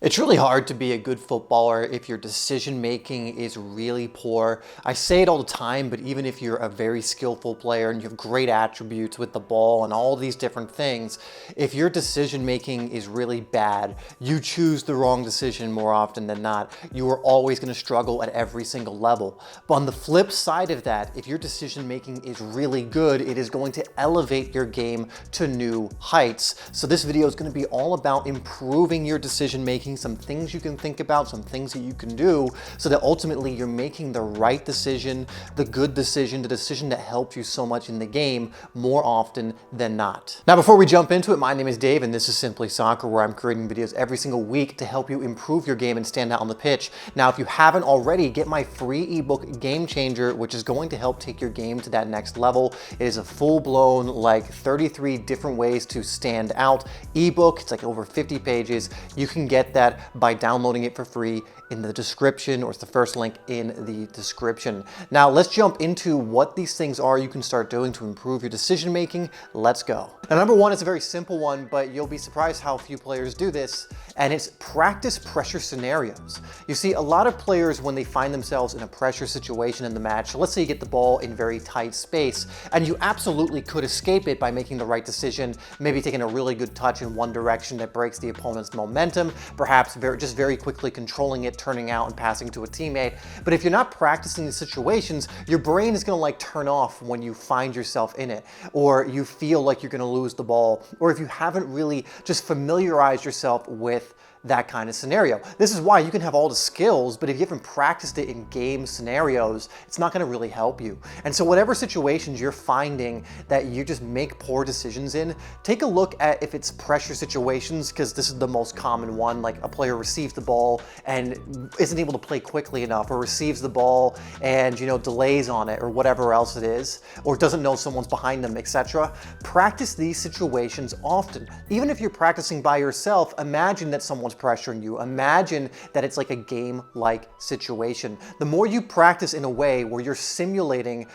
It's really hard to be a good footballer if your decision making is really poor. I say it all the time, but even if you're a very skillful player and you have great attributes with the ball and all these different things, if your decision making is really bad, you choose the wrong decision more often than not, you are always going to struggle at every single level. But on the flip side of that, if your decision making is really good, it is going to elevate your game to new heights. So this video is going to be all about improving your decision making, some things you can think about, some things that you can do so that ultimately you're making the right decision, the good decision, the decision that helps you so much in the game more often than not. Now, before we jump into it, my name is Dave and this is Simplysoccer, where I'm creating videos every single week to help you improve your game and stand out on the pitch. Now, if you haven't already, get my free ebook Game Changer, which is going to help take your game to that next level. It is a full-blown, like 33 different ways to stand out ebook. It's like over 50 pages. You can get that by downloading it for free in the description, or it's the first link in the description. Now let's jump into what these things are you can start doing to improve your decision making. Let's go. Now, number one is a very simple one, but you'll be surprised how few players do this, and it's practice pressure scenarios. You see, a lot of players, when they find themselves in a pressure situation in the match, so let's say you get the ball in very tight space, and you absolutely could escape it by making the right decision, maybe taking a really good touch in one direction that breaks the opponent's momentum, perhaps just very quickly controlling it, turning out and passing to a teammate. But if you're not practicing these situations, your brain is gonna turn off when you find yourself in it, or you feel like you're gonna lose the ball, or if you haven't really just familiarized yourself with that kind of scenario. This is why you can have all the skills, but if you haven't practiced it in game scenarios, it's not going to really help you. And so whatever situations you're finding that you just make poor decisions in, take a look at if it's pressure situations, because this is the most common one, like a player receives the ball and isn't able to play quickly enough, or receives the ball and delays on it, or whatever else it is, or doesn't know someone's behind them, etc. Practice these situations often. Even if you're practicing by yourself, imagine that someone's pressuring you. Imagine that it's like a game-like situation. The more you practice in a way where you're simulating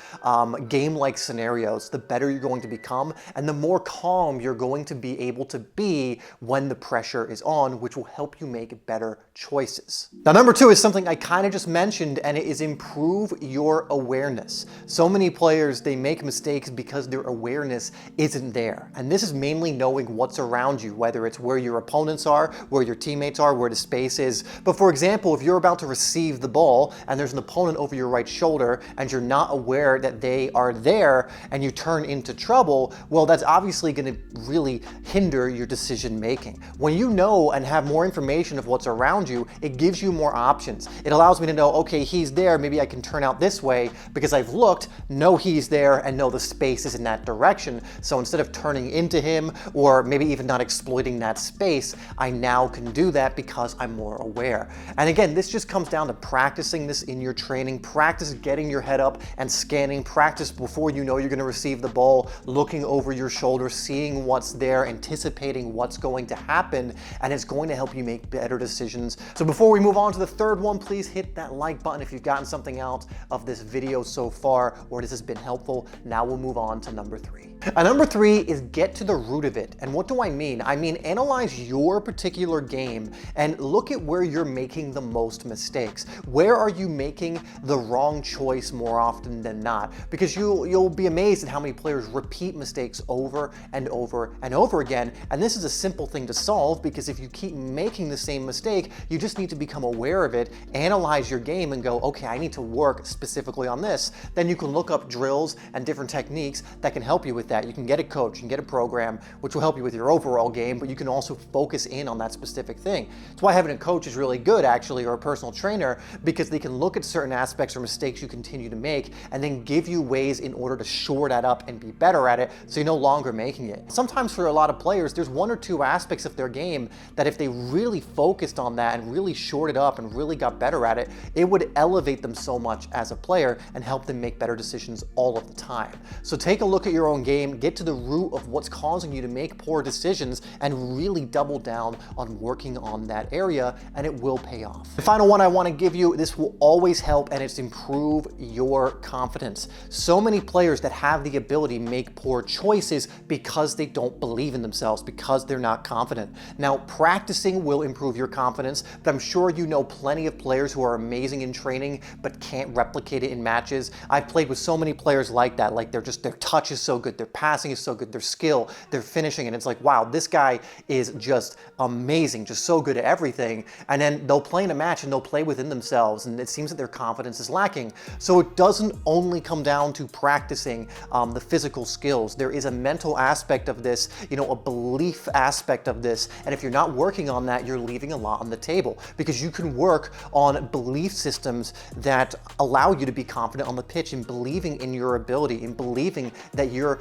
game-like scenarios, the better you're going to become, and the more calm you're going to be able to be when the pressure is on, which will help you make better choices. Now, number two is something I kind of just mentioned, and it is improve your awareness. So many players, they make mistakes because their awareness isn't there. And this is mainly knowing what's around you, whether it's where your opponents are, where your teammates are, where the space is. But for example, if you're about to receive the ball and there's an opponent over your right shoulder and you're not aware that they are there and you turn into trouble, well, that's obviously going to really hinder your decision making. When you know and have more information of what's around you, it gives you more options. It allows me to know, okay, he's there, maybe I can turn out this way because I've looked, know he's there, and know the space is in that direction. So instead of turning into him, or maybe even not exploiting that space, I now can do that because I'm more aware. And again, this just comes down to practicing this in your training. Practice getting your head up and scanning. Practice before you know you're going to receive the ball, looking over your shoulder, seeing what's there, anticipating what's going to happen, and it's going to help you make better decisions. So before we move on to the third one, please hit that like button if you've gotten something out of this video so far, or this has been helpful. Now we'll move on to number three. Number three is get to the root of it. And what do I mean? I mean, analyze your particular game and look at where you're making the most mistakes. Where are you making the wrong choice more often than not? Because you'll be amazed at how many players repeat mistakes over and over and over again. And this is a simple thing to solve, because if you keep making the same mistake, you just need to become aware of it, analyze your game and go, okay, I need to work specifically on this. Then you can look up drills and different techniques that can help you with that. You can get a coach, you can get a program, which will help you with your overall game, but you can also focus in on that specific thing. That's why having a coach is really good, actually, or a personal trainer, because they can look at certain aspects or mistakes you continue to make and then give you ways in order to shore that up and be better at it, so you're no longer making it. Sometimes for a lot of players, there's one or two aspects of their game that if they really focused on that and really shored it up and really got better at it, it would elevate them so much as a player and help them make better decisions all of the time. So take a look at your own game, get to the root of what's causing you to make poor decisions, and really double down on working working on that area, and it will pay off. The final one I want to give you, this will always help, and it's improve your confidence. So many players that have the ability make poor choices because they don't believe in themselves, because they're not confident. Now, practicing will improve your confidence, but I'm sure you know plenty of players who are amazing in training but can't replicate it in matches. I've played with so many players like that, like their touch is so good, their passing is so good, their skill, their finishing, and it's like, wow, this guy is just amazing, just so good at everything. And then they'll play in a match and they'll play within themselves, and it seems that their confidence is lacking. So it doesn't only come down to practicing the physical skills. There is a mental aspect of this, a belief aspect of this, and if you're not working on that, you're leaving a lot on the table, because you can work on belief systems that allow you to be confident on the pitch, and believing in your ability, and believing that you're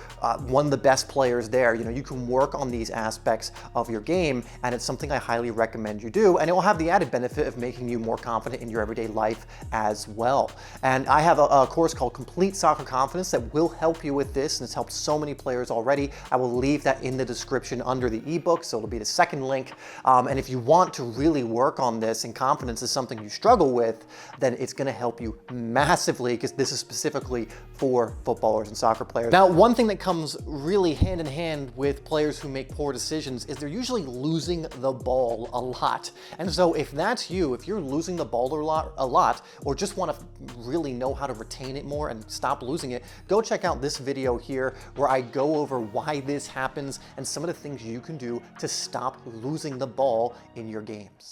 one of the best players there. You can work on these aspects of your game, and it's something I highly recommend you do, and it will have the added benefit of making you more confident in your everyday life as well. And I have a course called Complete Soccer Confidence that will help you with this, and it's helped so many players already. I will leave that in the description under the ebook, so it'll be the second link. And if you want to really work on this, and confidence is something you struggle with, then it's going to help you massively, because this is specifically for footballers and soccer players. Now, one thing that comes really hand in hand with players who make poor decisions is they're usually losing the ball a lot. And so if that's you, if you're losing the ball a lot, or just want to really know how to retain it more and stop losing it, go check out this video here where I go over why this happens and some of the things you can do to stop losing the ball in your games.